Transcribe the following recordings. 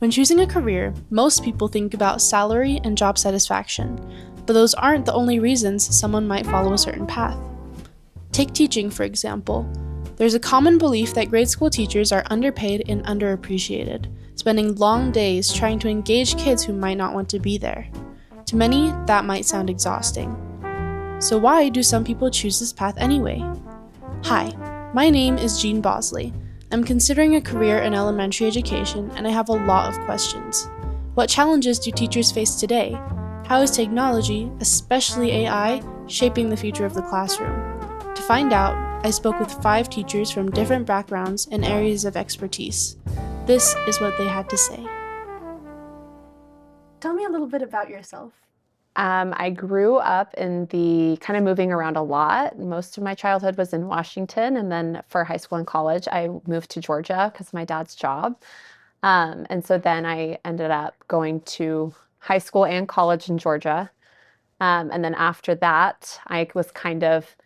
When choosing a career, most people think about salary and job satisfaction, but those aren't the only reasons someone might follow a certain path. Take teaching, for example. There's a common belief that grade school teachers are underpaid and underappreciated, spending long days trying to engage kids who might not want to be there. To many, that might sound exhausting. So why do some people choose this path anyway? Hi, my name is Jean Boushley. I'm considering a career in elementary education, and I have a lot of questions. What challenges do teachers face today? How is technology, especially AI, shaping the future of the classroom? To find out, I spoke with 5 teachers from different backgrounds and areas of expertise. This is what they had to say. Tell me a little bit about yourself. I grew up in the kind of moving around a lot. Most of my childhood was in Washington, and then for high school and college, I moved to Georgia because of my dad's job. And so then I ended up going to high school and college in Georgia. And then after that, I was kind of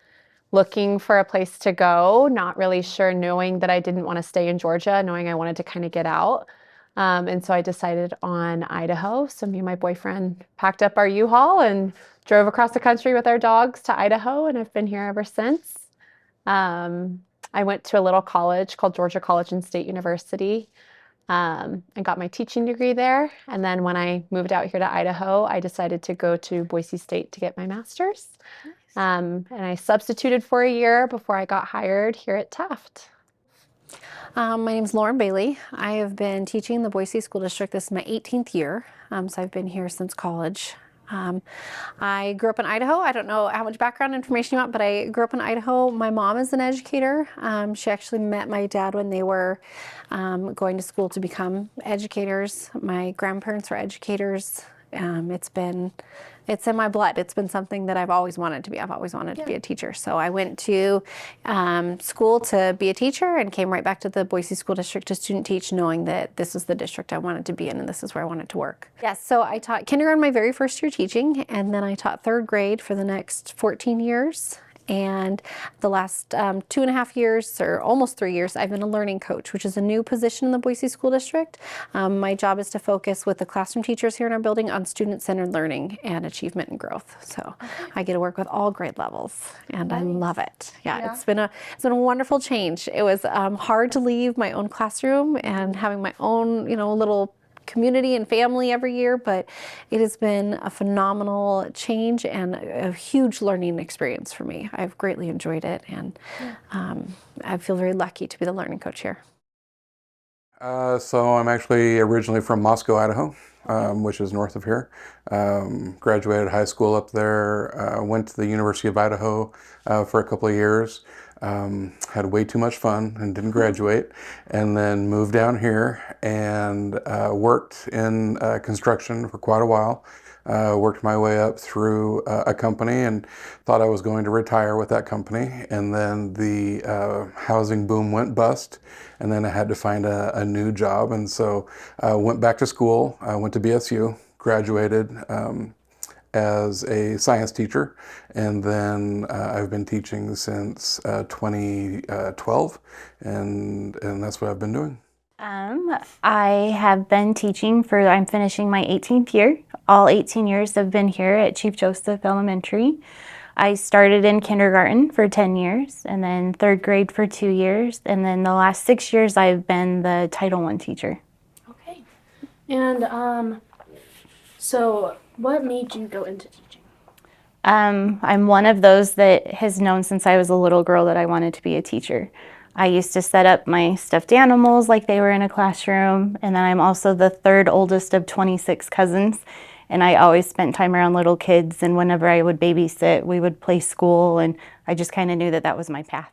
looking for a place to go, not really sure, knowing that I didn't want to stay in Georgia, knowing I wanted to kind of get out. And so I decided on Idaho. So me and my boyfriend packed up our U-Haul and drove across the country with our dogs to Idaho, and I've been here ever since. I went to a little college called Georgia College and State University, and got my teaching degree there. And then when I moved out here to Idaho, I decided to go to Boise State to get my master's. Nice. And I substituted for a year before I got hired here at Taft. My name is Lauren Bailey. I have been teaching in the Boise School District. This is my 18th year, so I've been here since college. I grew up in Idaho. I don't know how much background information you want, but I grew up in Idaho. My mom is an educator. She actually met my dad when they were going to school to become educators. My grandparents were educators. It's in my blood. It's been something that I've always wanted to be. I've always wanted to be a teacher. So I went to school to be a teacher and came right back to the Boise School District to student teach, knowing that this is the district I wanted to be in and this is where I wanted to work. Yes, so I taught kindergarten my very first year teaching, and then I taught 3rd grade for the next 14 years. And the last 2.5 years, or almost 3 years, I've been a learning coach, which is a new position in the Boise School District. My job is to focus with the classroom teachers here in our building on student-centered learning and achievement and growth. So I get to work with all grade levels, and I love it. Yeah. It's been a wonderful change. It was hard to leave my own classroom and having my own, little community and family every year, but it has been a phenomenal change and a huge learning experience for me. I've greatly enjoyed it, and I feel very lucky to be the learning coach here. So I'm actually originally from Moscow, Idaho, which is north of here. Graduated high school up there, went to the University of Idaho for a couple of years. Had way too much fun and didn't graduate, and then moved down here and worked in construction for quite a while. Worked my way up through a company and thought I was going to retire with that company, and then the housing boom went bust, and then I had to find a new job, and so went back to school. I went to BSU, graduated as a science teacher, and then I've been teaching since 2012, and that's what I've been doing. I have been teaching I'm finishing my 18th year. All 18 years I've been here at Chief Joseph Elementary. I started in kindergarten for 10 years, and then 3rd grade for 2 years, and then the last 6 years I've been the Title I teacher. Okay. And so what made you go into teaching? I'm one of those that has known since I was a little girl that I wanted to be a teacher. I used to set up my stuffed animals like they were in a classroom, and then I'm also the 3rd oldest of 26 cousins, and I always spent time around little kids, and whenever I would babysit, we would play school, and I just kind of knew that was my path.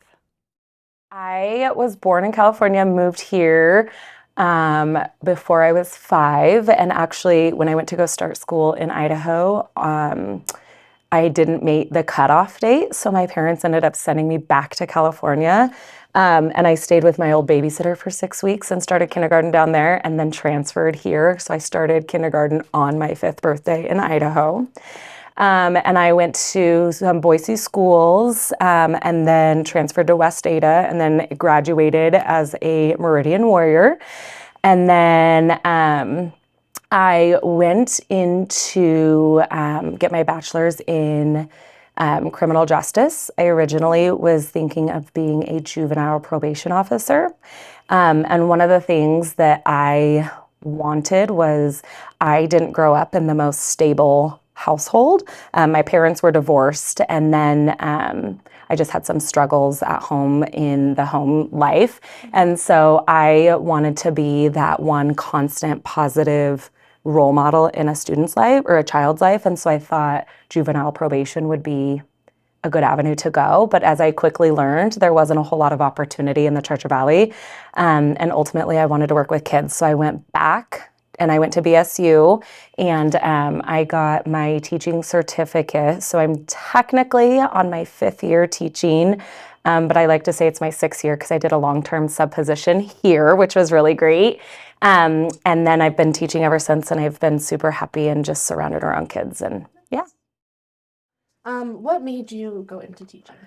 I was born in California, moved here before I was 5, and actually when I went to go start school in Idaho, I didn't make the cutoff date, so my parents ended up sending me back to California, and I stayed with my old babysitter for 6 weeks and started kindergarten down there, and then transferred here. So I started kindergarten on my 5th birthday in Idaho. And I went to some Boise schools, and then transferred to West Ada, and then graduated as a Meridian Warrior. And then I went in to get my bachelor's in criminal justice. I originally was thinking of being a juvenile probation officer. And one of the things that I wanted was I didn't grow up in the most stable household. My parents were divorced, and then I just had some struggles at home in the home life. And so I wanted to be that one constant positive role model in a student's life or a child's life. And so I thought juvenile probation would be a good avenue to go. But as I quickly learned, there wasn't a whole lot of opportunity in the Treasure Valley. And ultimately, I wanted to work with kids. So I went back and I went to BSU, and I got my teaching certificate. So I'm technically on my 5th year teaching, but I like to say it's my 6th year because I did a long-term sub-position here, which was really great. And then I've been teaching ever since, and I've been super happy and just surrounded around kids. And yeah. What made you go into teaching?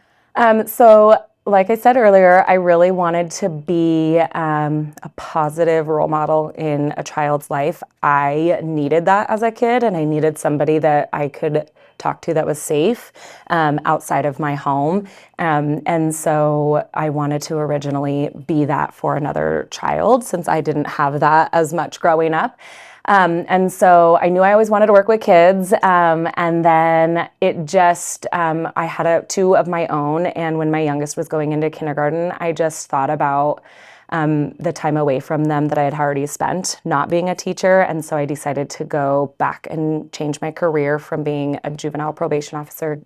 So like I said earlier, I really wanted to be a positive role model in a child's life. I needed that as a kid, and I needed somebody that I could talk to that was safe outside of my home. And so I wanted to originally be that for another child, since I didn't have that as much growing up. And so I knew I always wanted to work with kids. And then it just, I had 2 of my own. And when my youngest was going into kindergarten, I just thought about the time away from them that I had already spent not being a teacher. And so I decided to go back and change my career from being a juvenile probation officer,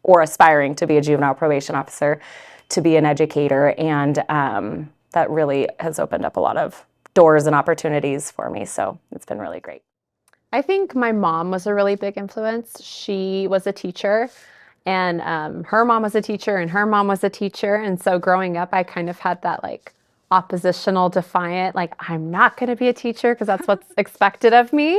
or aspiring to be a juvenile probation officer, to be an educator. And that really has opened up a lot of doors and opportunities for me. So it's been really great. I think my mom was a really big influence. She was a teacher, and her mom was a teacher, and her mom was a teacher. And so growing up, I kind of had that like oppositional, defiant, like, I'm not going to be a teacher because that's what's expected of me.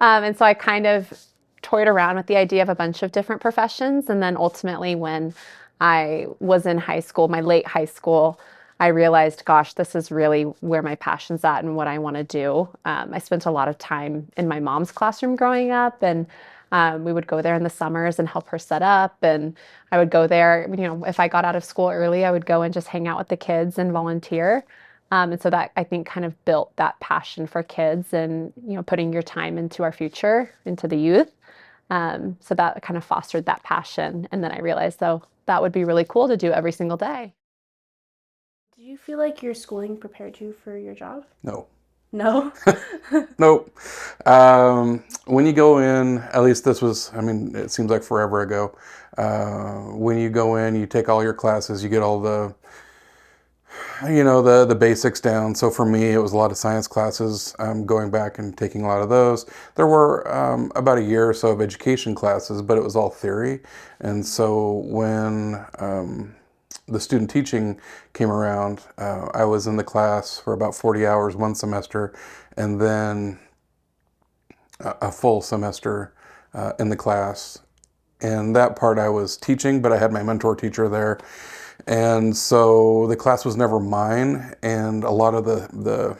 Yeah. And so I kind of toyed around with the idea of a bunch of different professions. And then ultimately, when I was in high school, my late high school, I realized, gosh, this is really where my passion's at and what I want to do. I spent a lot of time in my mom's classroom growing up, and we would go there in the summers and help her set up. And I would go there, if I got out of school early, I would go and just hang out with the kids and volunteer. And so that, I think, kind of built that passion for kids and, putting your time into our future, into the youth. So that kind of fostered that passion. And then I realized, though, that would be really cool to do every single day. Do you feel like your schooling prepared you for your job? No. No? Nope. When you go in, at least this was, it seems like forever ago. When you go in, you take all your classes, you get all the basics down. So for me, it was a lot of science classes, going back and taking a lot of those. There were about a year or so of education classes, but it was all theory. And so when the student teaching came around, I was in the class for about 40 hours one semester, and then a full semester in the class. And that part I was teaching, but I had my mentor teacher there. And so the class was never mine, and a lot of the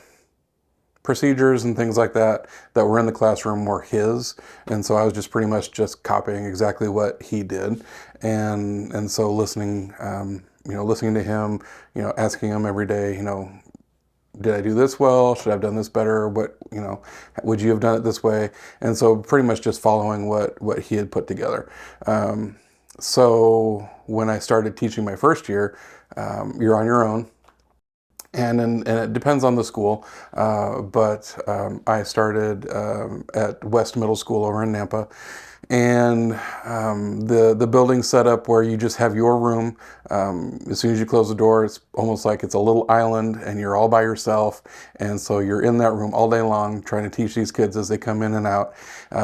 procedures and things like that were in the classroom were his. And so I was just pretty much just copying exactly what he did. And so listening to him, asking him every day, did I do this well? Should I have done this better? What, would you have done it this way? And so pretty much just following what he had put together. So when I started teaching my first year, you're on your own. And it depends on the school, but I started at West Middle School over in Nampa. And the building's set up where you just have your room. As soon as you close the door, it's almost like it's a little island and you're all by yourself. And so you're in that room all day long trying to teach these kids as they come in and out.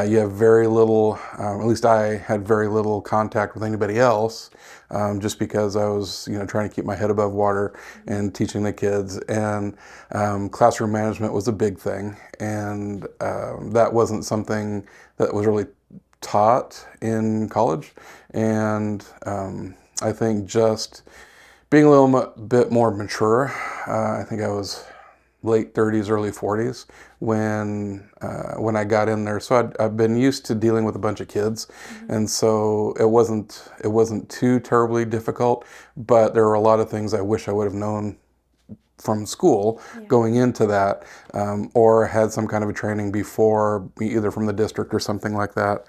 You have very little, at least I had very little contact with anybody else, just because I was trying to keep my head above water and teaching the kids. And classroom management was a big thing. And that wasn't something that was really taught in college. And I think just being a little bit more mature, I think I was late 30s, early 40s when I got in there. So I've been used to dealing with a bunch of kids, and so it wasn't too terribly difficult. But there were a lot of things I wish I would have known from school going into that, or had some kind of a training before, either from the district or something like that.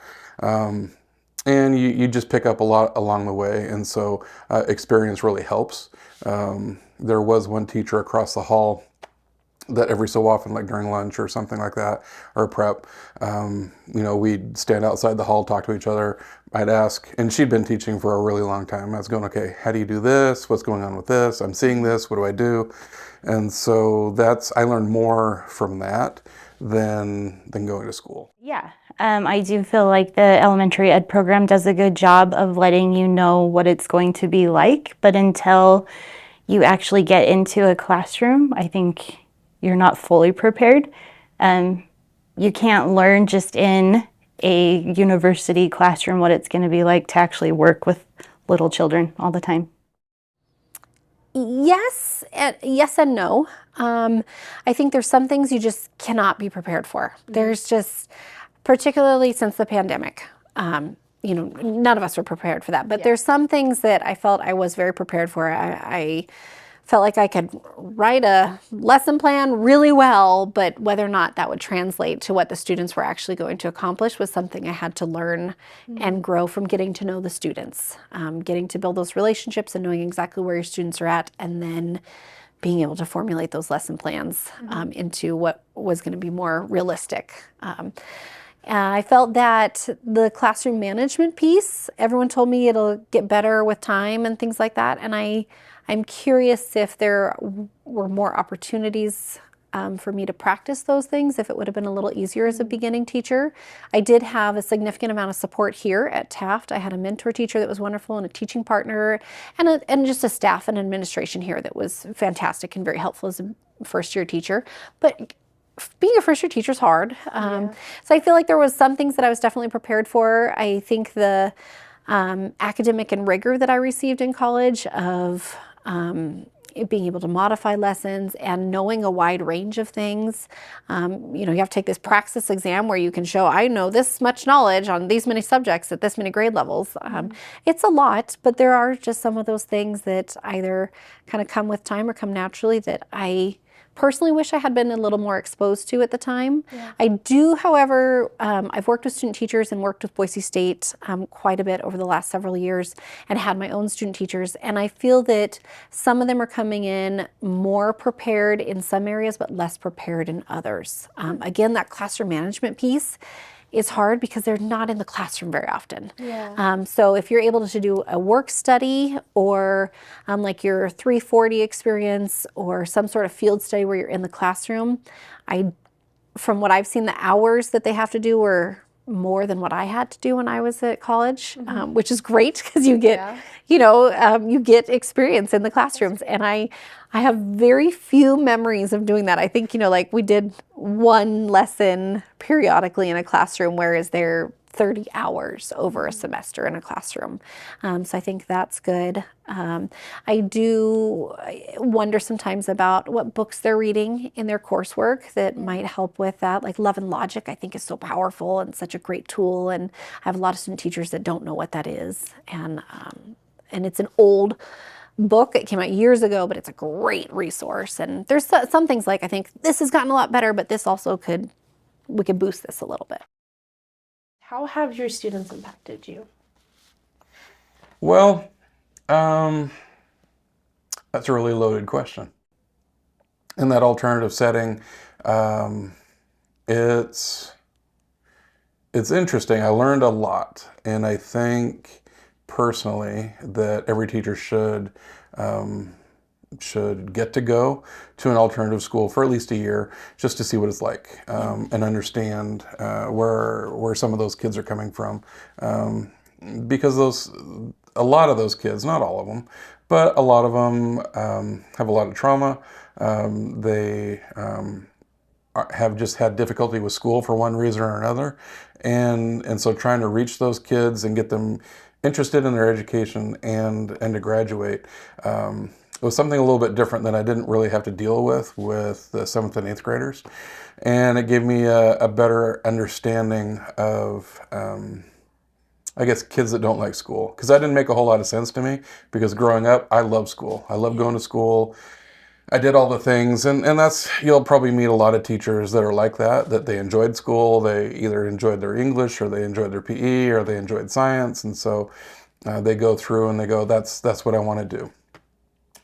And you just pick up a lot along the way, and so experience really helps. There was one teacher across the hall that every so often, like during lunch or something like that, or prep, we'd stand outside the hall, talk to each other. I'd ask, and she'd been teaching for a really long time. I was going, okay, how do you do this? What's going on with this? I'm seeing this. What do I do? And so I learned more from that than going to school. Yeah, I do feel like the elementary ed program does a good job of letting you know what it's going to be like, but until you actually get into a classroom, I think you're not fully prepared. You can't learn just in a university classroom what it's going to be like to actually work with little children all the time. Yes and no. I think there's some things you just cannot be prepared for. There's just, particularly since the pandemic, none of us were prepared for that. But there's some things that I felt I was very prepared for. I felt like I could write a lesson plan really well, but whether or not that would translate to what the students were actually going to accomplish was something I had to learn and grow from getting to know the students, getting to build those relationships and knowing exactly where your students are at, and then being able to formulate those lesson plans into what was going to be more realistic. I felt that the classroom management piece, everyone told me it'll get better with time and things like that, and I'm curious if there were more opportunities for me to practice those things, if it would have been a little easier as a beginning teacher. I did have a significant amount of support here at Taft. I had a mentor teacher that was wonderful, and a teaching partner, and just a staff and administration here that was fantastic and very helpful as a first-year teacher. But being a first-year teacher is hard. So I feel like there was some things that I was definitely prepared for. I think the academic and rigor that I received in college of being able to modify lessons and knowing a wide range of things. You have to take this praxis exam where you can show, I know this much knowledge on these many subjects at this many grade levels. It's a lot, but there are just some of those things that either kind of come with time or come naturally that I personally wish I had been a little more exposed to at the time. I do, however, I've worked with student teachers and worked with Boise State quite a bit over the last several years, and had my own student teachers, and I feel that some of them are coming in more prepared in some areas but less prepared in others. Again, that classroom management piece is hard because they're not in the classroom very often. So if you're able to do a work study or like your 340 experience or some sort of field study where you're in the classroom, from what I've seen, the hours that they have to do were more than what I had to do when I was at college, which is great because you get, you get experience in the classrooms. And I have very few memories of doing that. I think, like we did one lesson periodically in a classroom, whereas there 30 hours over a semester in a classroom. So I think that's good. I do wonder sometimes about what books they're reading in their coursework that might help with that. Like Love and Logic, I think, is so powerful and such a great tool. And I have a lot of student teachers that don't know what that is. And it's an old book. It came out years ago, but it's a great resource. And there's some things like, I think this has gotten a lot better, but this also we could boost this a little bit. How have your students impacted you? Well, that's a really loaded question. In that alternative setting, it's interesting. I learned a lot, and I think personally that every teacher should get to go to an alternative school for at least a year just to see what it's like, and understand where some of those kids are coming from, because a lot of those kids, not all of them, but a lot of them have a lot of trauma. They have just had difficulty with school for one reason or another, and so trying to reach those kids and get them interested in their education and to graduate it was something a little bit different that I didn't really have to deal with the 7th and 8th graders. And it gave me a better understanding of, I guess, kids that don't like school. Because that didn't make a whole lot of sense to me, because growing up, I loved school. I loved going to school. I did all the things, and that's, you'll probably meet a lot of teachers that are like that they enjoyed school. They either enjoyed their English, or they enjoyed their PE, or they enjoyed science, and so they go through and they go, that's what I want to do.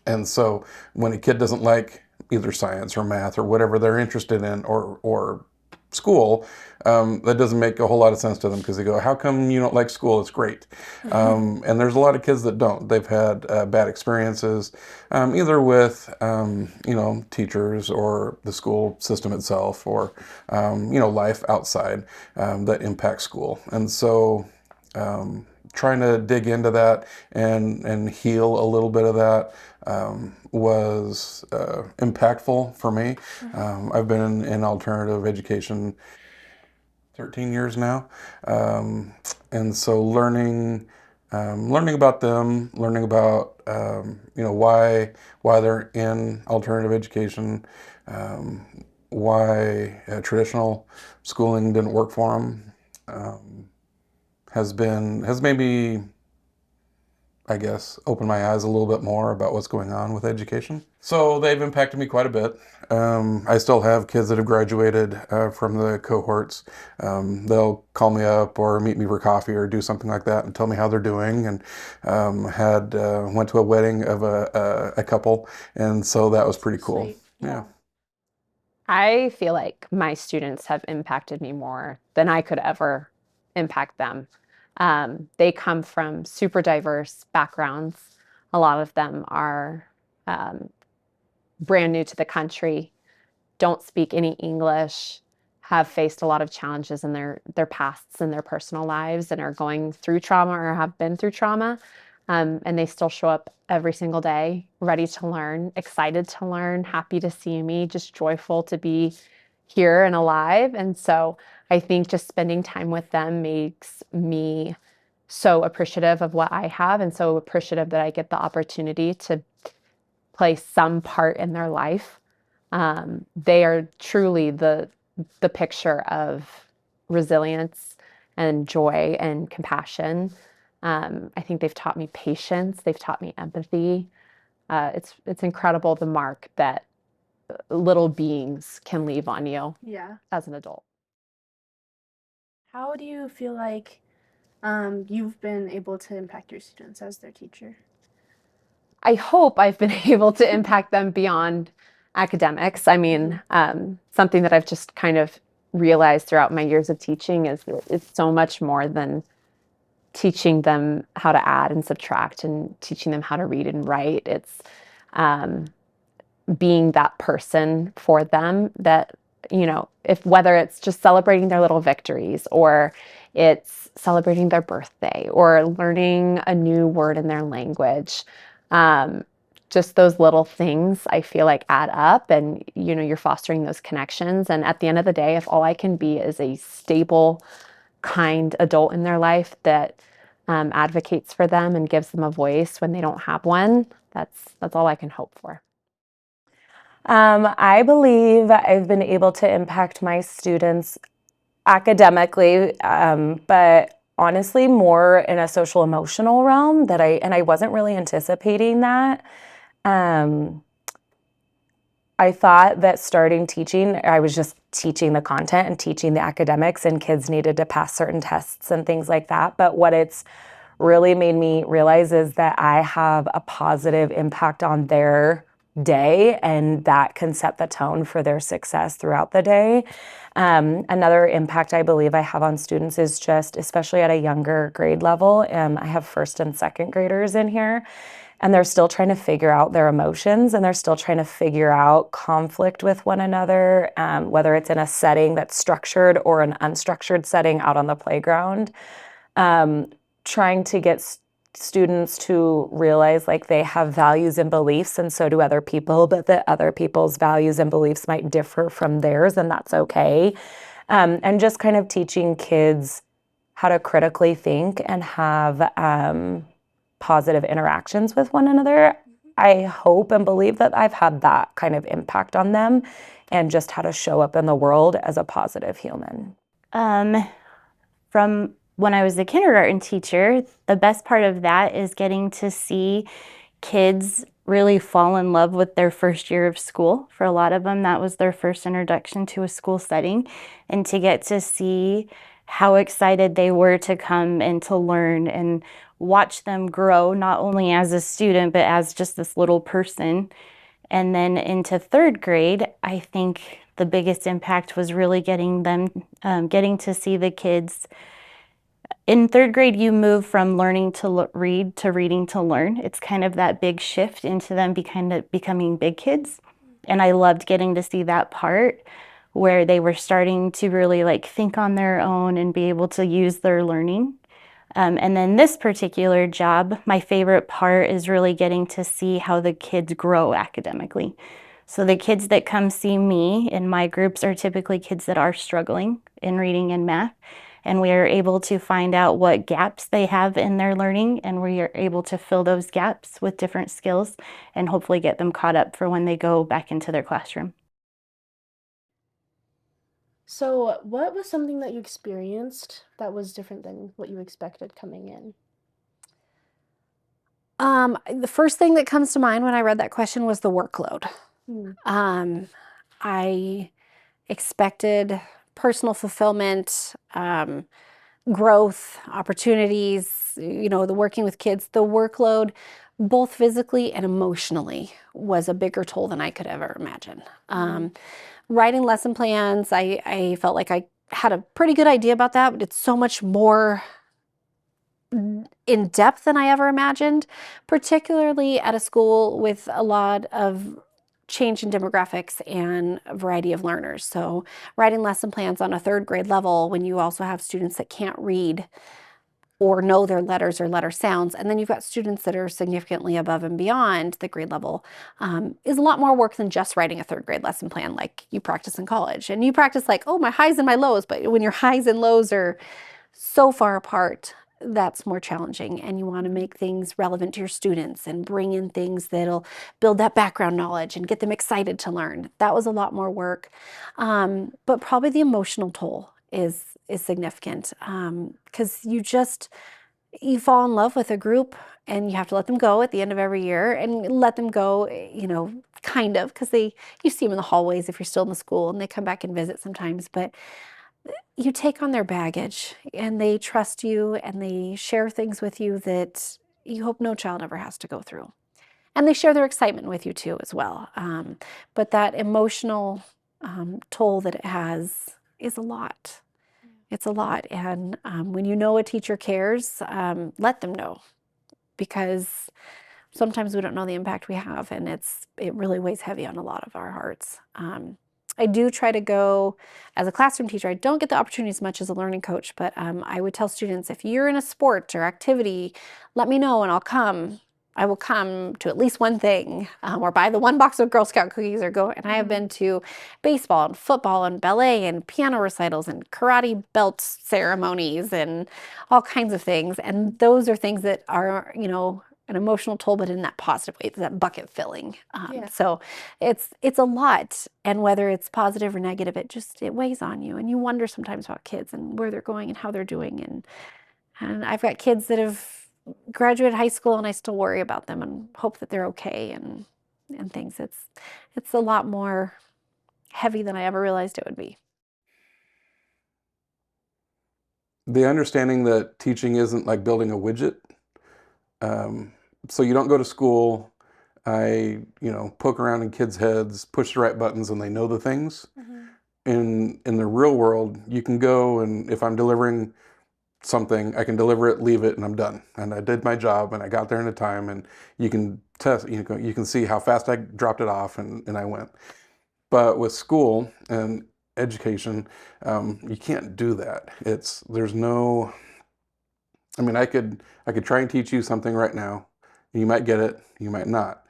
And so when a kid doesn't like either science or math or whatever they're interested in, or school, that doesn't make a whole lot of sense to them, because they go, how come you don't like school? It's great. And there's a lot of kids that don't. They've had bad experiences, either with, teachers, or the school system itself, or, life outside that impacts school. And so trying to dig into that and heal a little bit of that was impactful for me. I've been in alternative education 13 years now, and so learning about them, learning about why they're in alternative education, why traditional schooling didn't work for them, has made me, I guess, open my eyes a little bit more about what's going on with education. So they've impacted me quite a bit. I still have kids that have graduated from the cohorts. They'll call me up or meet me for coffee or do something like that and tell me how they're doing. And went to a wedding of a couple, and so that was pretty cool. Sweet. Yeah. I feel like my students have impacted me more than I could ever impact them. They come from super diverse backgrounds. A lot of them are brand new to the country, don't speak any English, have faced a lot of challenges in their pasts and their personal lives, and are going through trauma or have been through trauma. And they still show up every single day, ready to learn, excited to learn, happy to see me, just joyful to be here and alive. And so I think just spending time with them makes me so appreciative of what I have, and so appreciative that I get the opportunity to play some part in their life. They are truly the picture of resilience and joy and compassion. I think they've taught me patience. They've taught me empathy. It's incredible the mark that little beings can leave on you as an adult. How do you feel like you've been able to impact your students as their teacher? I hope I've been able to impact them beyond academics. I mean, something that I've just kind of realized throughout my years of teaching is that it's so much more than teaching them how to add and subtract and teaching them how to read and write. It's being that person for them that, whether it's just celebrating their little victories, or it's celebrating their birthday, or learning a new word in their language. Just those little things I feel like add up, and you're fostering those connections. And at the end of the day, if all I can be is a stable, kind adult in their life that advocates for them and gives them a voice when they don't have one, that's all I can hope for. I believe I've been able to impact my students academically, but honestly more in a social emotional realm that I wasn't really anticipating that. I thought that starting teaching, I was just teaching the content and teaching the academics, and kids needed to pass certain tests and things like that. But what it's really made me realize is that I have a positive impact on their day, and that can set the tone for their success throughout the day. Another impact I believe I have on students is just, especially at a younger grade level, I have first and second graders in here, and they're still trying to figure out their emotions, and they're still trying to figure out conflict with one another, whether it's in a setting that's structured or an unstructured setting out on the playground. Trying to get students to realize like they have values and beliefs, and so do other people, but that other people's values and beliefs might differ from theirs, and that's okay. And just kind of teaching kids how to critically think and have positive interactions with one another. I hope and believe that I've had that kind of impact on them and just how to show up in the world as a positive human. From when I was a kindergarten teacher, the best part of that is getting to see kids really fall in love with their first year of school. For a lot of them, that was their first introduction to a school setting, and to get to see how excited they were to come and to learn and watch them grow, not only as a student, but as just this little person. And then into third grade, I think the biggest impact was really getting to see the kids. In third grade, you move from learning to read to reading to learn. It's kind of that big shift into them becoming big kids. And I loved getting to see that part where they were starting to really like think on their own and be able to use their learning. And then this particular job, my favorite part is really getting to see how the kids grow academically. So the kids that come see me in my groups are typically kids that are struggling in reading and math. And we are able to find out what gaps they have in their learning, and we are able to fill those gaps with different skills and hopefully get them caught up for when they go back into their classroom. So, what was something that you experienced that was different than what you expected coming in? The first thing that comes to mind when I read that question was the workload. I expected personal fulfillment, growth, opportunities, the working with kids. The workload, both physically and emotionally, was a bigger toll than I could ever imagine. Writing lesson plans, I felt like I had a pretty good idea about that, but it's so much more in depth than I ever imagined, particularly at a school with a lot of change in demographics and a variety of learners. So writing lesson plans on a third grade level when you also have students that can't read or know their letters or letter sounds, and then you've got students that are significantly above and beyond the grade level, is a lot more work than just writing a third grade lesson plan like you practice in college. And you practice like, oh, my highs and my lows, but when your highs and lows are so far apart, that's more challenging, and you want to make things relevant to your students and bring in things that'll build that background knowledge and get them excited to learn. That was a lot more work, but probably the emotional toll is significant, because you fall in love with a group and you have to let them go at the end of every year, and let them go, kind of, because you see them in the hallways if you're still in the school, and they come back and visit sometimes, but you take on their baggage and they trust you and they share things with you that you hope no child ever has to go through. And they share their excitement with you too as well. But that emotional toll that it has is a lot. It's a lot. And when you know a teacher cares, let them know, because sometimes we don't know the impact we have, and it really weighs heavy on a lot of our hearts. I do try to go, as a classroom teacher, I don't get the opportunity as much as a learning coach, but I would tell students, if you're in a sport or activity, let me know and I'll come. I will come to at least one thing, or buy the one box of Girl Scout cookies, or go. And I have been to baseball and football and ballet and piano recitals and karate belt ceremonies and all kinds of things. And those are things that are, an emotional toll, but in that positive way, that bucket filling. So it's a lot, and whether it's positive or negative, it weighs on you, and you wonder sometimes about kids and where they're going and how they're doing. And I've got kids that have graduated high school, and I still worry about them and hope that they're okay and things. It's a lot more heavy than I ever realized it would be. The understanding that teaching isn't like building a widget. So you don't go to school, I, poke around in kids' heads, push the right buttons, and they know the things. In the real world, you can go, and if I'm delivering something, I can deliver it, leave it, and I'm done. And I did my job, and I got there in a time, and you can test, you can see how fast I dropped it off, and I went. But with school and education, you can't do that. There's no, I could try and teach you something right now. You might get it, you might not.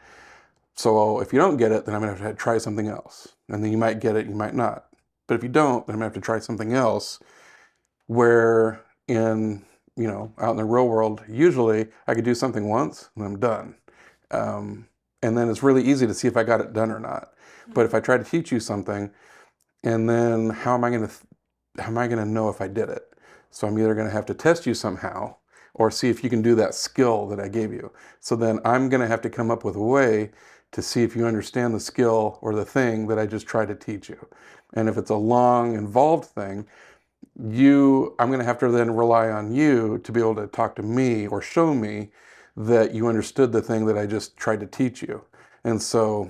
So if you don't get it, then I'm gonna have to try something else. And then you might get it, you might not. But if you don't, then I'm gonna have to try something else. Where out in the real world, usually I could do something once and I'm done. And then it's really easy to see if I got it done or not. But if I try to teach you something, and then how am I going to know if I did it? So I'm either going to have to test you somehow or see if you can do that skill that I gave you. So then I'm going to have to come up with a way to see if you understand the skill or the thing that I just tried to teach you. And if it's a long, involved thing, I'm going to have to then rely on you to be able to talk to me or show me that you understood the thing that I just tried to teach you. And so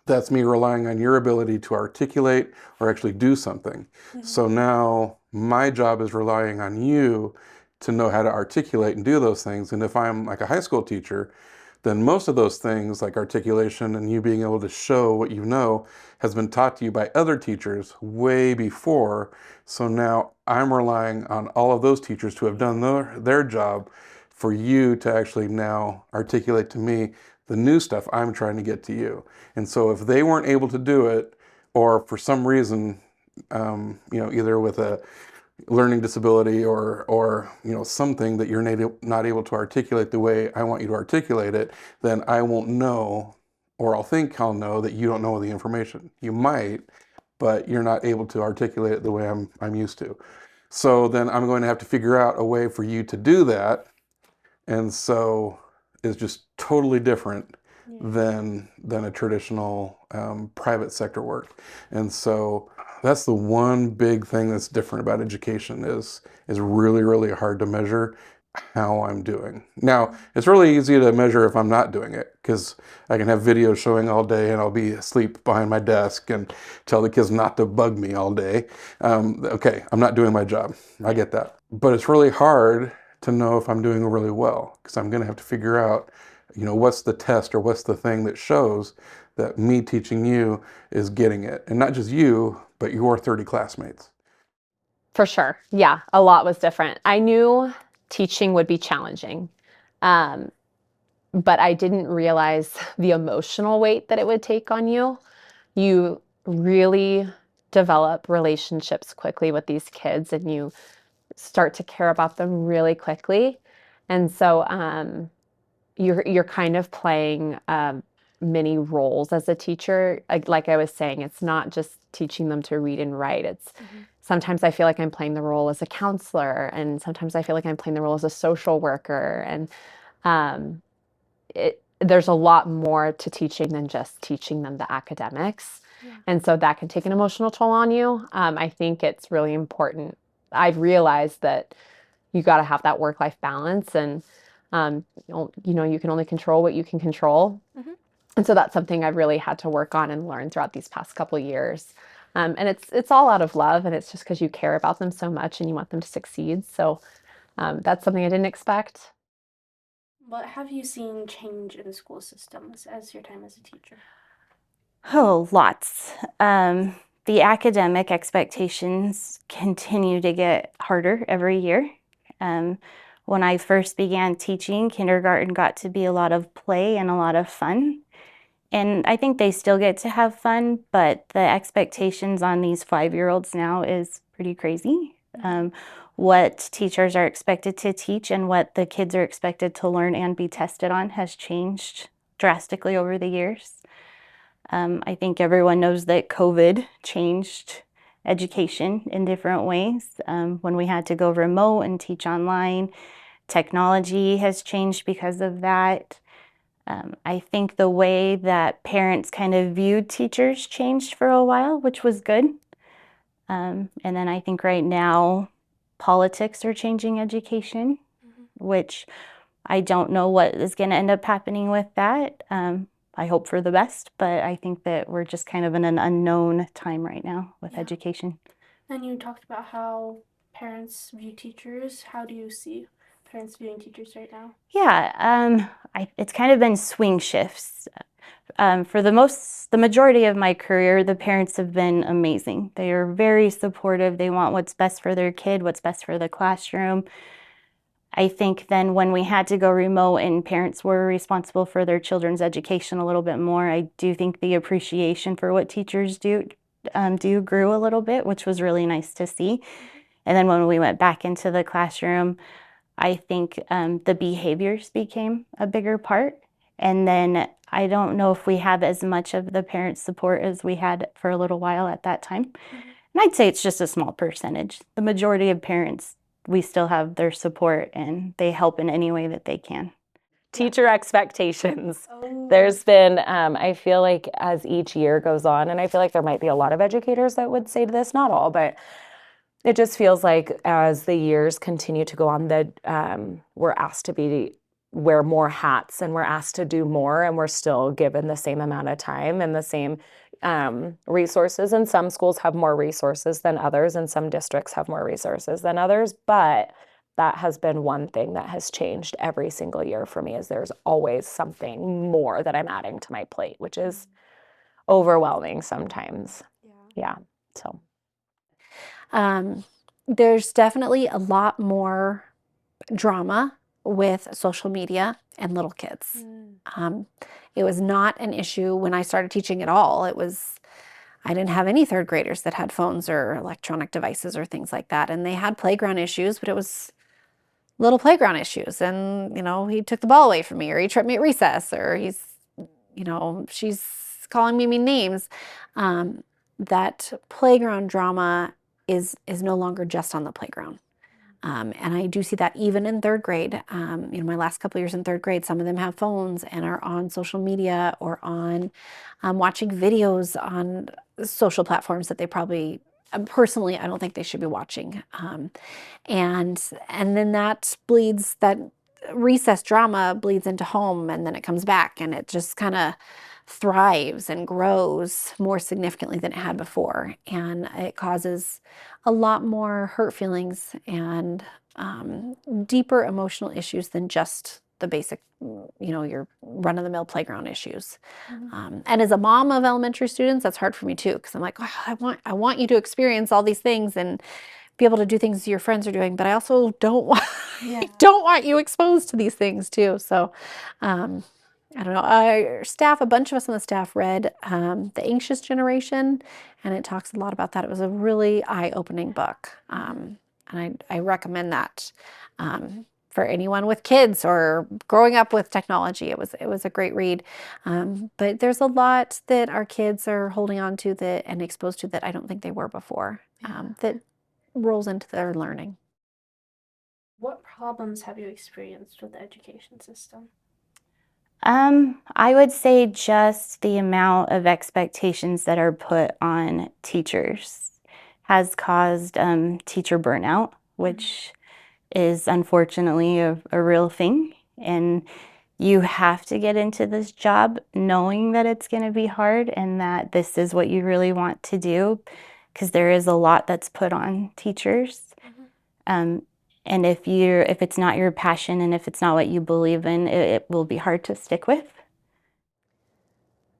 that's me relying on your ability to articulate or actually do something. So now my job is relying on you to know how to articulate and do those things. And if I'm like a high school teacher, then most of those things like articulation and you being able to show what you know has been taught to you by other teachers way before. So now I'm relying on all of those teachers to have done their job for you to actually now articulate to me the new stuff I'm trying to get to you. And so if they weren't able to do it, or for some reason, either with a learning disability or something that you're not able to articulate the way I want you to articulate it, then I won't know, or I'll think I'll know that you don't know the information. You might, but you're not able to articulate it the way I'm used to. So then I'm going to have to figure out a way for you to do that. And so it's just totally different than a traditional private sector work. And so that's the one big thing that's different about education is really, really hard to measure how I'm doing. Now, it's really easy to measure if I'm not doing it, because I can have videos showing all day and I'll be asleep behind my desk and tell the kids not to bug me all day. Okay, I'm not doing my job. I get that. But it's really hard to know if I'm doing really well, because I'm going to have to figure out, what's the test or what's the thing that shows that me teaching you is getting it. And not just you, but your 30 classmates. For sure. Yeah, a lot was different. I knew teaching would be challenging, but I didn't realize the emotional weight that it would take on you. You really develop relationships quickly with these kids, and you start to care about them really quickly. And so you're kind of playing many roles as a teacher. Like I was saying, it's not just teaching them to read and write. It's sometimes I feel like I'm playing the role as a counselor, and sometimes I feel like I'm playing the role as a social worker. And there's a lot more to teaching than just teaching them the academics. And so that can take an emotional toll on you. I think it's really important. I've realized that you got to have that work-life balance, and you can only control what you can control. And so that's something I've really had to work on and learn throughout these past couple of years. And it's all out of love, and it's just because you care about them so much and you want them to succeed. So that's something I didn't expect. What have you seen change in the school systems as your time as a teacher? Oh, lots. The academic expectations continue to get harder every year. When I first began teaching, kindergarten got to be a lot of play and a lot of fun. And I think they still get to have fun, but the expectations on these 5-year-olds now is pretty crazy. What teachers are expected to teach and what the kids are expected to learn and be tested on has changed drastically over the years. I think everyone knows that COVID changed education in different ways. When we had to go remote and teach online, technology has changed because of that. I think the way that parents kind of viewed teachers changed for a while, which was good. And then I think right now, politics are changing education, which I don't know what is going to end up happening with that. I hope for the best, but I think that we're just kind of in an unknown time right now with education. And you talked about how parents view teachers. How do you see parents viewing teachers right now? Yeah, it's kind of been swing shifts. For the majority of my career, the parents have been amazing. They are very supportive. They want what's best for their kid, what's best for the classroom. I think then when we had to go remote and parents were responsible for their children's education a little bit more, I do think the appreciation for what teachers do grew a little bit, which was really nice to see. And then when we went back into the classroom, I think the behaviors became a bigger part. And then I don't know if we have as much of the parent support as we had for a little while at that time. And I'd say it's just a small percentage. The majority of parents, we still have their support and they help in any way that they can. Teacher expectations. There's been, I feel like as each year goes on, and I feel like there might be a lot of educators that would say this, not all, but it just feels like as the years continue to go on that we're asked to wear more hats and we're asked to do more, and we're still given the same amount of time and the same resources. And some schools have more resources than others, and some districts have more resources than others, but that has been one thing that has changed every single year for me, is there's always something more that I'm adding to my plate, which is overwhelming sometimes. Yeah. So there's definitely a lot more drama with social media and little kids. It was not an issue when I started teaching at all. I didn't have any third graders that had phones or electronic devices or things like that. And they had playground issues, but it was little playground issues. And, he took the ball away from me, or he tripped me at recess, or she's calling me mean names. That playground drama is no longer just on the playground. And I do see that even in third grade. My last couple of years in third grade, some of them have phones and are on social media or on watching videos on social platforms that they probably, personally, I don't think they should be watching. And then that recess drama bleeds into home, and then it comes back, and it just kind of thrives and grows more significantly than it had before. And it causes a lot more hurt feelings and deeper emotional issues than just the basic, your run-of-the-mill playground issues. And as a mom of elementary students, that's hard for me too, because I'm like, oh, I want you to experience all these things and be able to do things your friends are doing, but I also don't want, don't want you exposed to these things too. So, I don't know, a bunch of us on the staff read The Anxious Generation, and it talks a lot about that. It was a really eye-opening book, and I recommend that for anyone with kids or growing up with technology. It was a great read, but there's a lot that our kids are holding on to and exposed to that I don't think they were before, that rolls into their learning. What problems have you experienced with the education system? I would say just the amount of expectations that are put on teachers has caused teacher burnout, which is unfortunately a real thing. And you have to get into this job knowing that it's going to be hard and that this is what you really want to do, because there is a lot that's put on teachers. And if it's not your passion and if it's not what you believe in, it will be hard to stick with.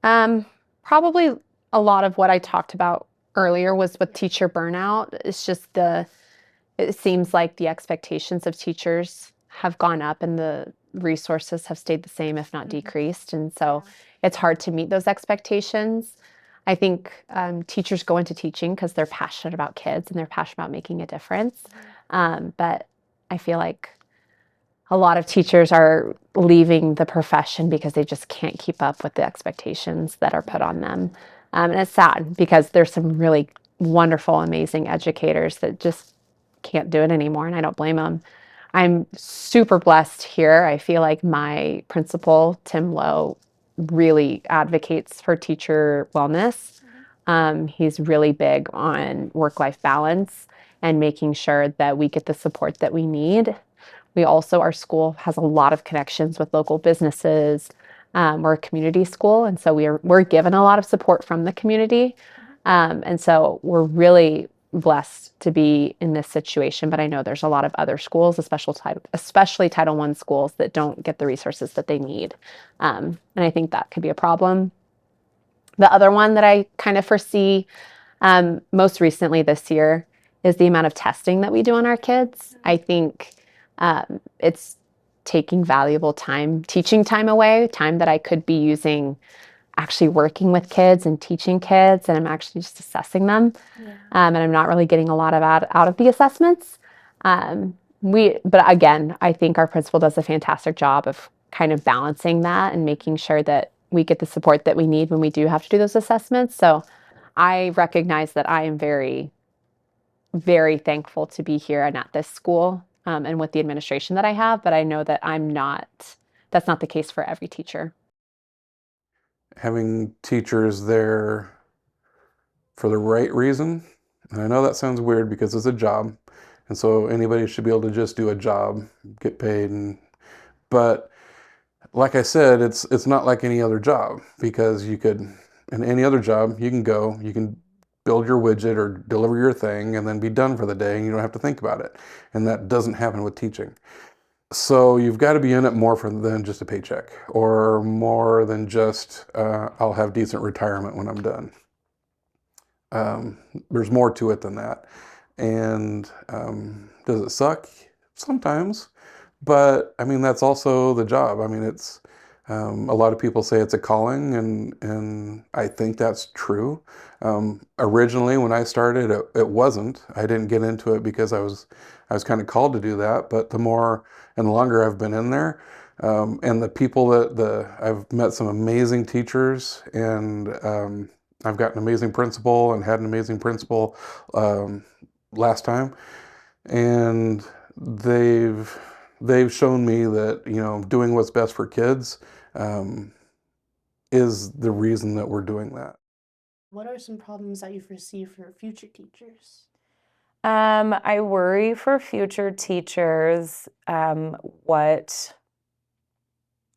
Probably a lot of what I talked about earlier was with teacher burnout. It's just it seems like the expectations of teachers have gone up and the resources have stayed the same, if not decreased. And so it's hard to meet those expectations. I think teachers go into teaching because they're passionate about kids and they're passionate about making a difference. But I feel like a lot of teachers are leaving the profession because they just can't keep up with the expectations that are put on them. And it's sad because there's some really wonderful, amazing educators that just can't do it anymore, and I don't blame them. I'm super blessed here. I feel like my principal, Tim Lowe, really advocates for teacher wellness. He's really big on work-life balance and making sure that we get the support that we need. Our school has a lot of connections with local businesses. We're a community school, and so we're given a lot of support from the community. And so we're really blessed to be in this situation, but I know there's a lot of other schools, especially Title I schools, that don't get the resources that they need. And I think that could be a problem. The other one that I kind of foresee most recently this year is the amount of testing that we do on our kids. I think it's taking valuable time, teaching time away, time that I could be using actually working with kids and teaching kids, and I'm actually just assessing them. And I'm not really getting a lot of out of the assessments. But again, I think our principal does a fantastic job of kind of balancing that and making sure that we get the support that we need when we do have to do those assessments. So I recognize that I am very, very thankful to be here and at this school, and with the administration that I have, but I know that that's not the case for every teacher. Having teachers there for the right reason, and I know that sounds weird because it's a job, and so anybody should be able to just do a job, get paid, but like I said, it's not like any other job, because in any other job, you can build your widget or deliver your thing and then be done for the day, and you don't have to think about it. And that doesn't happen with teaching. So you've got to be in it more than just a paycheck, or more than just I'll have decent retirement when I'm done. There's more to it than that. And does it suck? Sometimes. But I mean, that's also the job. I mean, it's a lot of people say it's a calling, and I think that's true. Originally, when I started, it wasn't. I didn't get into it because I was kind of called to do that. But the more and the longer I've been in there, and the people I've met some amazing teachers, and I've got an amazing principal and had an amazing principal last time, and they've shown me that, doing what's best for kids is the reason that we're doing that. What are some problems that you foresee for future teachers? I worry for future teachers what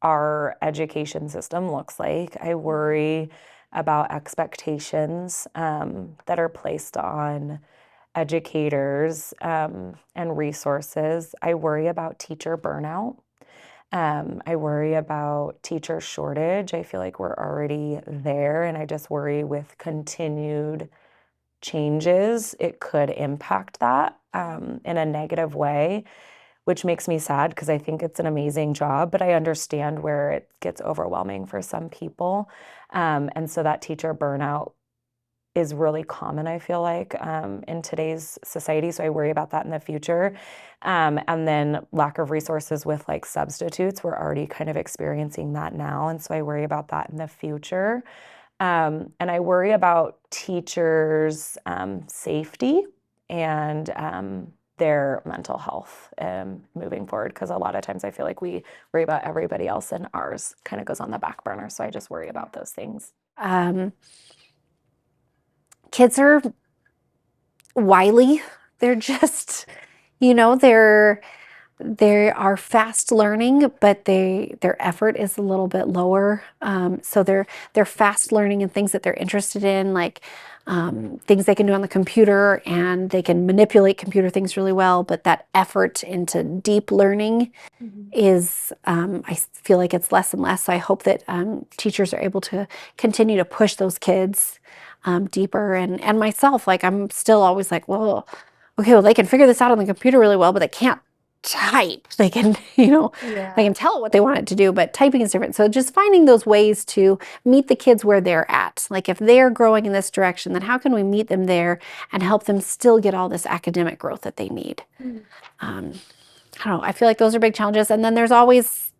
our education system looks like. I worry about expectations that are placed on educators and resources. I worry about teacher burnout. I worry about teacher shortage. I feel like we're already there, and I just worry with continued changes, it could impact that in a negative way, which makes me sad because I think it's an amazing job, but I understand where it gets overwhelming for some people. And so that teacher burnout is really common, I feel like, in today's society. So I worry about that in the future. And then lack of resources with like substitutes. We're already kind of experiencing that now. And so I worry about that in the future. And I worry about teachers' safety and their mental health moving forward, because a lot of times I feel like we worry about everybody else and ours kind of goes on the back burner. So I just worry about those things. Kids are wily. They're just, they are fast learning, but their effort is a little bit lower. So they're fast learning in things that they're interested in, like things they can do on the computer, and they can manipulate computer things really well. But that effort into deep learning is, I feel like it's less and less. So I hope that teachers are able to continue to push those kids deeper. And myself, like, I'm still always like, well, okay, well, they can figure this out on the computer really well, but they can't type. They can, they can tell it what they want it to do, but typing is different. So just finding those ways to meet the kids where they're at. Like, if they're growing in this direction, then how can we meet them there and help them still get all this academic growth that they need? I don't know. I feel like those are big challenges. And then there's always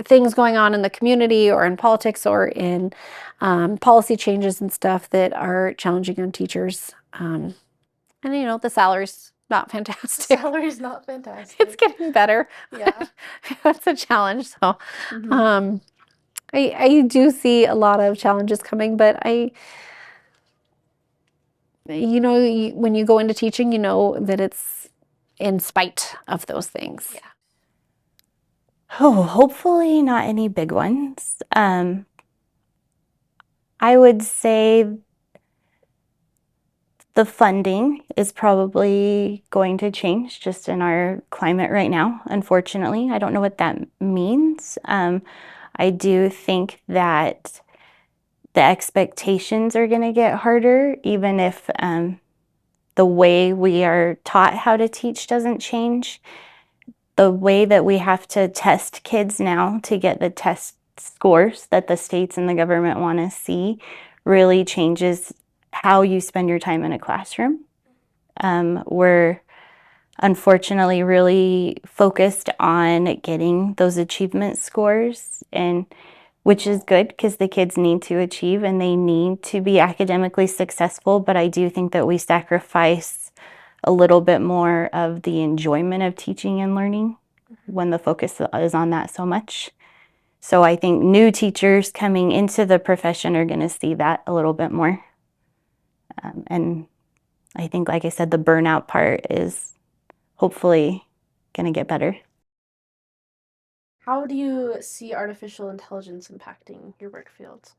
things going on in the community or in politics or in policy changes and stuff that are challenging on teachers. And the salary's not fantastic. Salary's not fantastic. It's getting better. Yeah. That's a challenge. So I do see a lot of challenges coming, but when you go into teaching, you know that it's in spite of those things. Yeah. Oh, hopefully not any big ones. I would say the funding is probably going to change just in our climate right now, unfortunately. I don't know what that means. I do think that the expectations are going to get harder, even if the way we are taught how to teach doesn't change. The way that we have to test kids now to get the test scores that the states and the government want to see really changes how you spend your time in a classroom. We're unfortunately really focused on getting those achievement scores, and which is good because the kids need to achieve and they need to be academically successful. But I do think that we sacrifice a little bit more of the enjoyment of teaching and learning when the focus is on that so much. So I think new teachers coming into the profession are going to see that a little bit more. And I think, like I said, the burnout part is hopefully going to get better. How do you see artificial intelligence impacting your work field?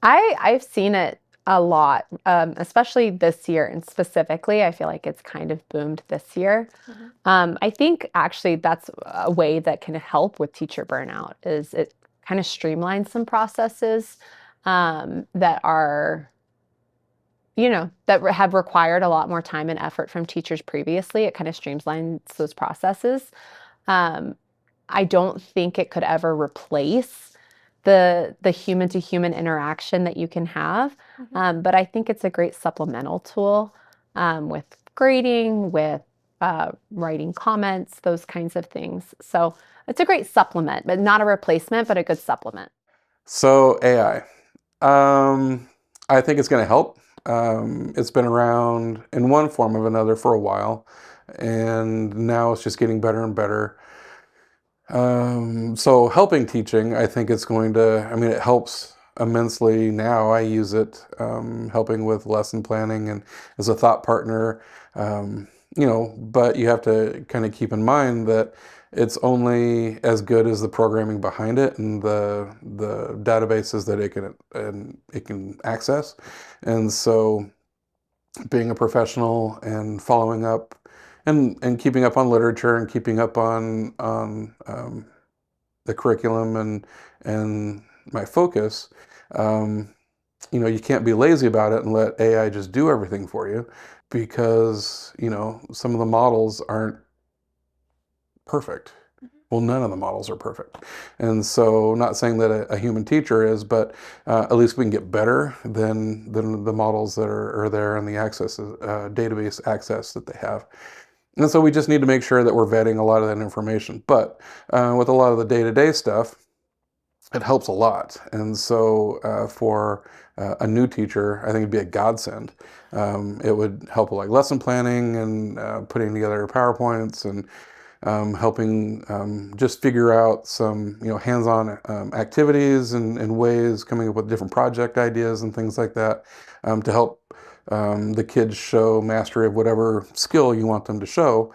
I've seen it a lot, especially this year, and specifically, I feel like it's kind of boomed this year. I think actually that's a way that can help with teacher burnout is it kind of streamlines some processes that are, that have required a lot more time and effort from teachers previously. It kind of streamlines those processes. I don't think it could ever replace the human to human interaction that you can have. But I think it's a great supplemental tool with grading, with writing comments, those kinds of things. So it's a great supplement, but not a replacement, but a good supplement. So AI, I think it's going to help. It's been around in one form or another for a while, and now it's just getting better and better. So helping teaching, I think it's going to, I mean, it helps immensely now. I use it helping with lesson planning and as a thought partner, but you have to kind of keep in mind that it's only as good as the programming behind it and the databases that it can access. And so being a professional and following up and keeping up on literature and keeping up on the curriculum and my focus, you can't be lazy about it and let AI just do everything for you because, some of the models aren't perfect. Well, none of the models are perfect. And so not saying that a human teacher is, but at least we can get better than the models that are there and the database access that they have. And so we just need to make sure that we're vetting a lot of that information. But with a lot of the day-to-day stuff, it helps a lot. And so for a new teacher, I think it'd be a godsend. It would help with like lesson planning and putting together PowerPoints and helping just figure out some hands-on activities and ways, coming up with different project ideas and things like that to help the kids show mastery of whatever skill you want them to show,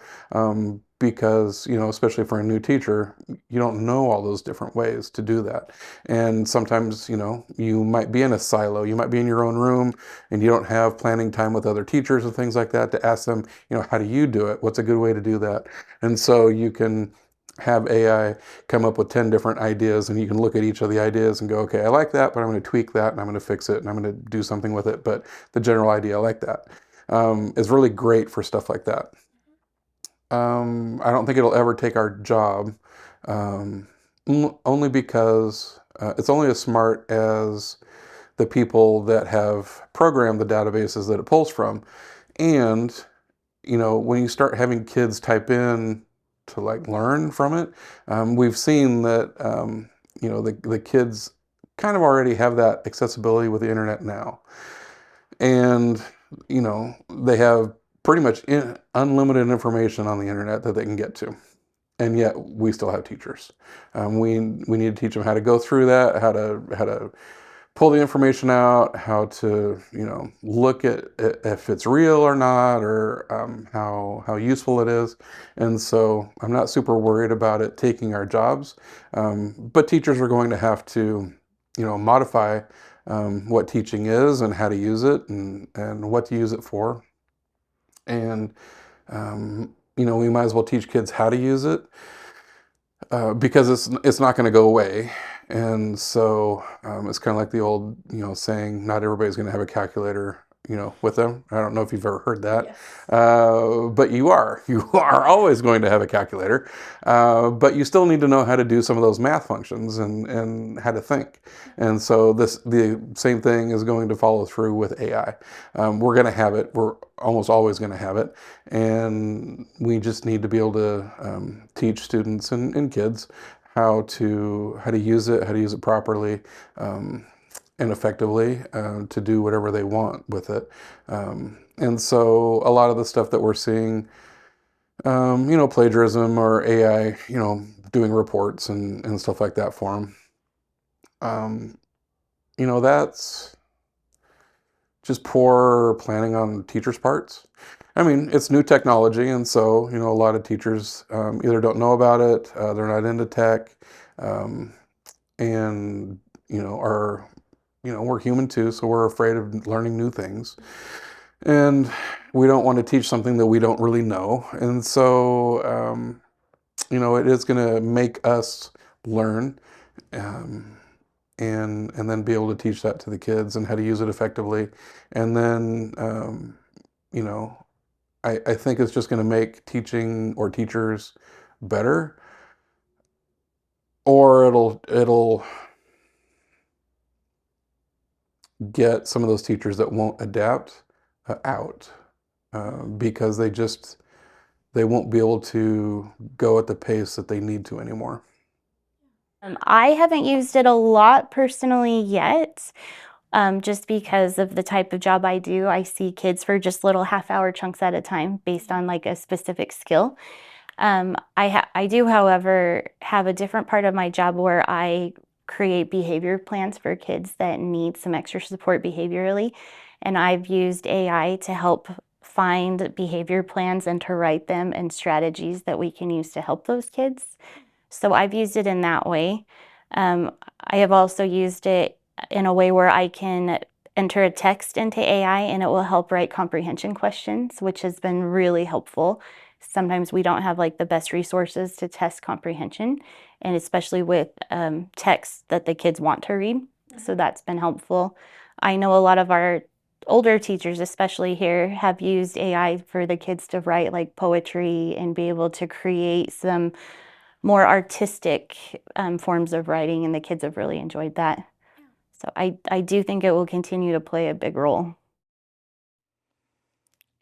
because especially for a new teacher, you don't know all those different ways to do that. And sometimes you might be in a silo, you might be in your own room and you don't have planning time with other teachers and things like that to ask them, how do you do it? What's a good way to do that? And so you can have AI come up with 10 different ideas and you can look at each of the ideas and go, okay, I like that, but I'm going to tweak that and I'm going to fix it and I'm going to do something with it. But the general idea, I like that. Is really great for stuff like that. I don't think it'll ever take our job, only because it's only as smart as the people that have programmed the databases that it pulls from. And, when you start having kids type in to learn from it, we've seen that, the kids kind of already have that accessibility with the internet now. And, they have pretty much unlimited information on the internet that they can get to. And yet we still have teachers. We need to teach them how to go through that, how to pull the information out, how to look at if it's real or not, or how useful it is. And so I'm not super worried about it taking our jobs, but teachers are going to have to modify what teaching is and how to use it and what to use it for. And we might as well teach kids how to use it because it's not going to go away. And so it's kind of like the old saying, not everybody's going to have a calculator with them. I don't know if you've ever heard that. Yes. But you are always going to have a calculator, but you still need to know how to do some of those math functions and how to think. And so the same thing is going to follow through with AI. We're going to have it. We're almost always going to have it. And we just need to be able to teach students and kids how to use it properly, and effectively, to do whatever they want with it. And so a lot of the stuff that we're seeing, plagiarism or AI, doing reports and stuff like that for them. That's just poor planning on teachers' parts. I mean, it's new technology, and so, a lot of teachers either don't know about it, they're not into tech, and, we're human too, so we're afraid of learning new things. And we don't want to teach something that we don't really know. And so, it is going to make us learn, and then be able to teach that to the kids and how to use it effectively. And then, I think it's just going to make teaching or teachers better, or it'll get some of those teachers that won't adapt out, because they won't be able to go at the pace that they need to anymore. I haven't used it a lot personally yet, just because of the type of job I do. I see kids for just little half-hour chunks at a time based on like a specific skill. I do, however, have a different part of my job where I create behavior plans for kids that need some extra support behaviorally. And I've used AI to help find behavior plans and to write them and strategies that we can use to help those kids. So I've used it in that way. I have also used it in a way where I can enter a text into AI and it will help write comprehension questions, which has been really helpful. Sometimes we don't have like the best resources to test comprehension, and especially with texts that the kids want to read. So that's been helpful. I know a lot of our older teachers, especially here, have used AI for the kids to write like poetry and be able to create some more artistic forms of writing, and the kids have really enjoyed that. So I do think it will continue to play a big role.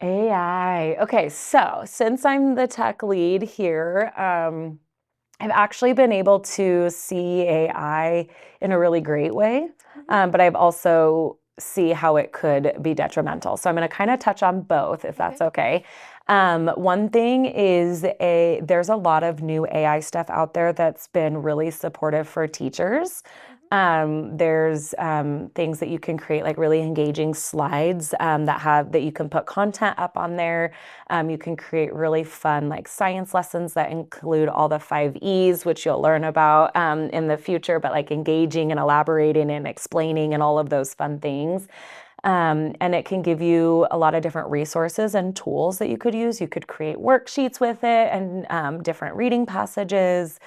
AI. Okay, so since I'm the tech lead here, I've actually been able to see AI in a really great way, but I've also see how it could be detrimental. So I'm going to kind of touch on both, if that's okay. One thing is there's a lot of new AI stuff out there that's been really supportive for teachers. There's things that you can create, like really engaging slides that you can put content up on there. You can create really fun like science lessons that include all the 5 E's, which you'll learn about in the future, but like engaging and elaborating and explaining and all of those fun things. And it can give you a lot of different resources and tools that you could use. You could create worksheets with it and different reading passages.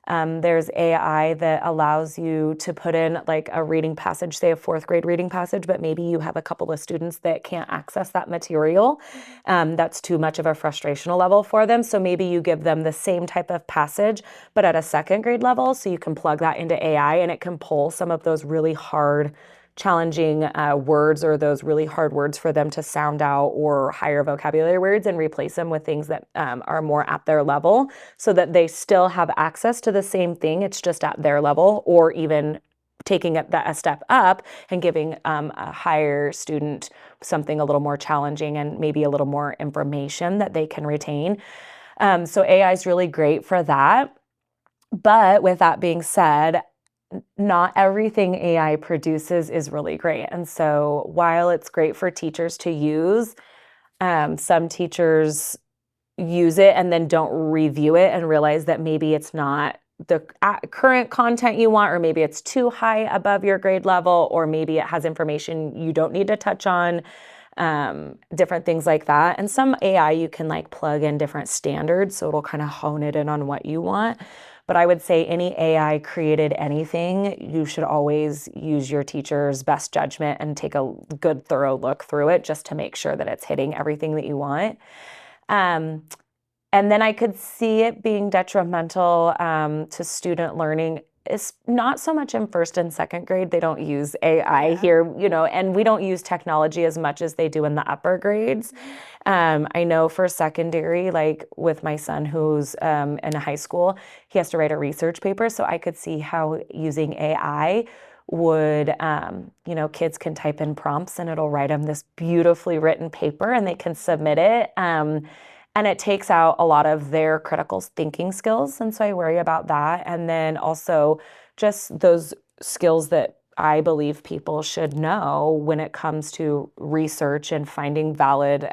There's AI that allows you to put in like a reading passage, say a 4th grade reading passage, but maybe you have a couple of students that can't access that material. That's too much of a frustrational level for them. So maybe you give them the same type of passage, but at a 2nd grade level, so you can plug that into AI and it can pull some of those really hard, challenging words, or those really hard words for them to sound out, or higher vocabulary words, and replace them with things that are more at their level, so that they still have access to the same thing, it's just at their level, or even taking it a step up and giving a higher student something a little more challenging and maybe a little more information that they can retain. So AI is really great for that. But with that being said, not everything AI produces is really great. And so while it's great for teachers to use, some teachers use it and then don't review it and realize that maybe it's not the current content you want, or maybe it's too high above your grade level, or maybe it has information you don't need to touch on, different things like that. And some AI you can like plug in different standards, so it'll kind of hone it in on what you want. But I would say any AI created anything, you should always use your teacher's best judgment and take a good, thorough look through it just to make sure that it's hitting everything that you want. And then I could see it being detrimental to student learning, it's not so much in first and second grade. They don't use AI here, and we don't use technology as much as they do in the upper grades. I know for secondary, like with my son who's in high school, he has to write a research paper. So I could see how using AI would, kids can type in prompts and it'll write them this beautifully written paper and they can submit it. And it takes out a lot of their critical thinking skills. And so I worry about that. And then also just those skills that I believe people should know when it comes to research and finding valid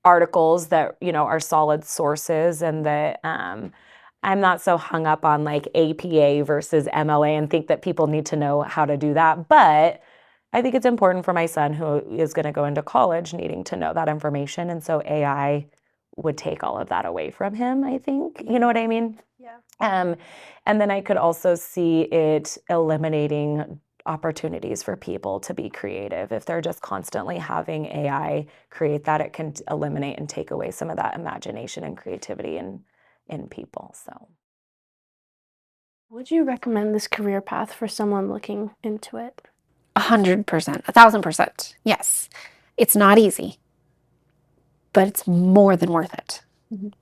articles that, are solid sources, and that I'm not so hung up on like APA versus MLA and think that people need to know how to do that. But I think it's important for my son who is going to go into college needing to know that information. And so AI would take all of that away from him, I think. You know what I mean? Yeah. And then I could also see it eliminating opportunities for people to be creative. If they're just constantly having AI create that, it can eliminate and take away some of that imagination and creativity in people. So, Would you recommend this career path for someone looking into it? 100%, 1,000%. Yes. It's not easy, but it's more than worth it.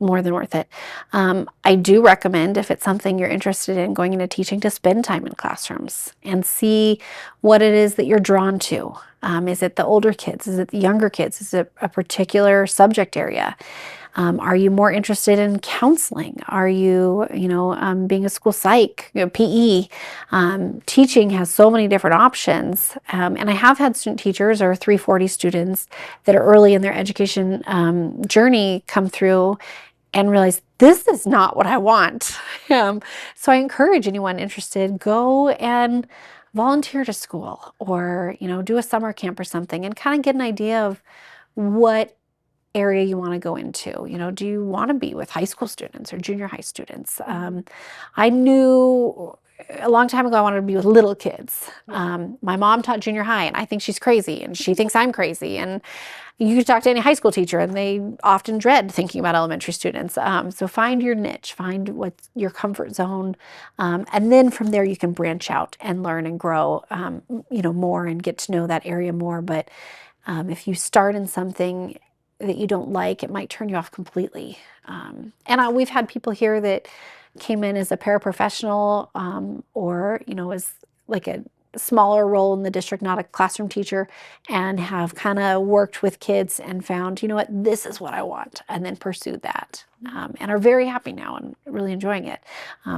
More than worth it. I do recommend, if it's something you're interested in going into teaching, to spend time in classrooms and see what it is that you're drawn to. Is it the older kids? Is it the younger kids? Is it a particular subject area? Are you more interested in counseling? Are you, being a school psych, PE? Teaching has so many different options. And I have had student teachers or 340 students that are early in their education journey come through and realize this is not what I want. So I encourage anyone interested, go and volunteer to school, or, do a summer camp or something and kind of get an idea of what area you want to go into. Do you want to be with high school students or junior high students? I knew a long time ago I wanted to be with little kids. My mom taught junior high, and I think she's crazy, and she thinks I'm crazy. And you could talk to any high school teacher, and they often dread thinking about elementary students. So find your niche, find what's your comfort zone, and then from there you can branch out and learn and grow, more and get to know that area more. But if you start in something that you don't like, it might turn you off completely. We've had people here that came in as a paraprofessional, or, as like a smaller role in the district, not a classroom teacher, and have kind of worked with kids and found, this is what I want, and then pursued that, and are very happy now and really enjoying it.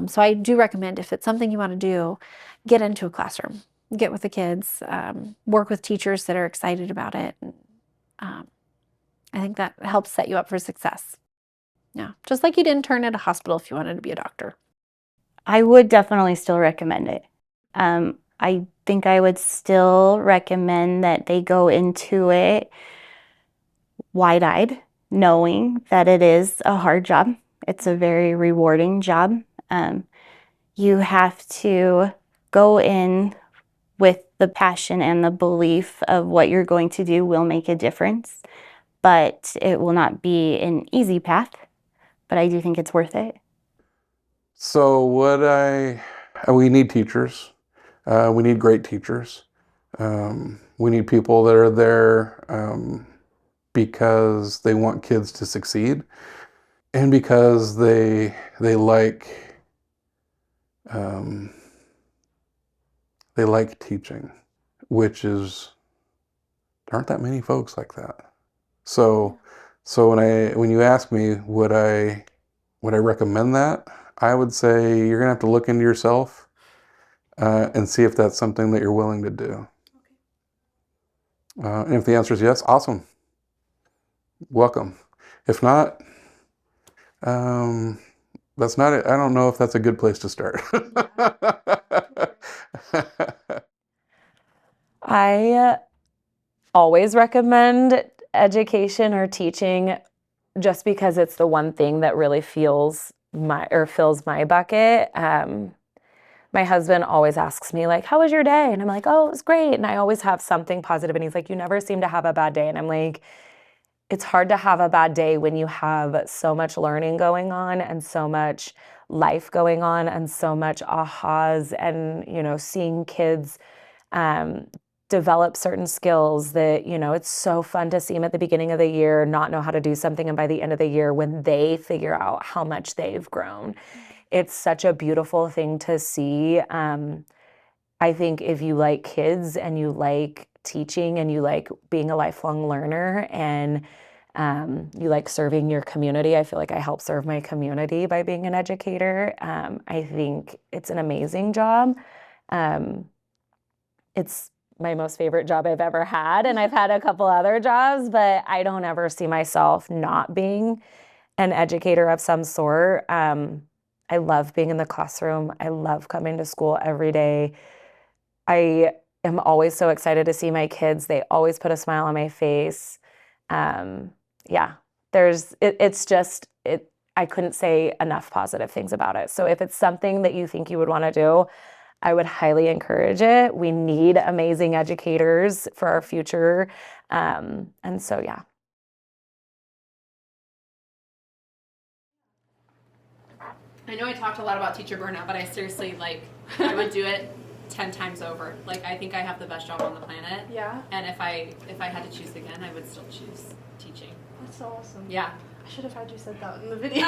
So I do recommend, if it's something you want to do, get into a classroom, get with the kids, work with teachers that are excited about it. I think that helps set you up for success. Yeah, just like you'd intern at a hospital if you wanted to be a doctor. I would definitely still recommend it. I think I would still recommend that they go into it wide-eyed, knowing that it is a hard job. It's a very rewarding job. You have to go in with the passion and the belief of what you're going to do will make a difference, but it will not be an easy path, but I do think it's worth it. So we need teachers. We need great teachers. We need people that are there because they want kids to succeed, and because they like teaching, which is, there aren't that many folks like that. So when you ask me, would I recommend that? I would say you're gonna have to look into yourself and see if that's something that you're willing to do. And if the answer is yes, awesome. Welcome. If not, that's not it. I don't know if that's a good place to start. I always recommend education or teaching just because it's the one thing that really fills my bucket. My husband always asks me, like, how was your day? And I'm like, oh, it was great. And I always have something positive. And he's like, you never seem to have a bad day. And I'm like, it's hard to have a bad day when you have so much learning going on and so much life going on and so much ahas and, seeing kids develop certain skills that, it's so fun to see them at the beginning of the year not know how to do something, and by the end of the year when they figure out how much they've grown. It's such a beautiful thing to see. I think if you like kids and you like teaching and you like being a lifelong learner and you like serving your community, I feel like I help serve my community by being an educator. I think it's an amazing job. It's my most favorite job I've ever had, and I've had a couple other jobs, but I don't ever see myself not being an educator of some sort. I love being in the classroom. I love coming to school every day. I am always so excited to see my kids. They always put a smile on my face. I couldn't say enough positive things about it. So if it's something that you think you would want to do, I would highly encourage it. We need amazing educators for our future. And so, yeah. I know I talked a lot about teacher burnout, but I seriously, I would do it 10 times over. I think I have the best job on the planet. Yeah. And if I had to choose again, I would still choose teaching. That's so awesome. Yeah. I should have had you said that in the video.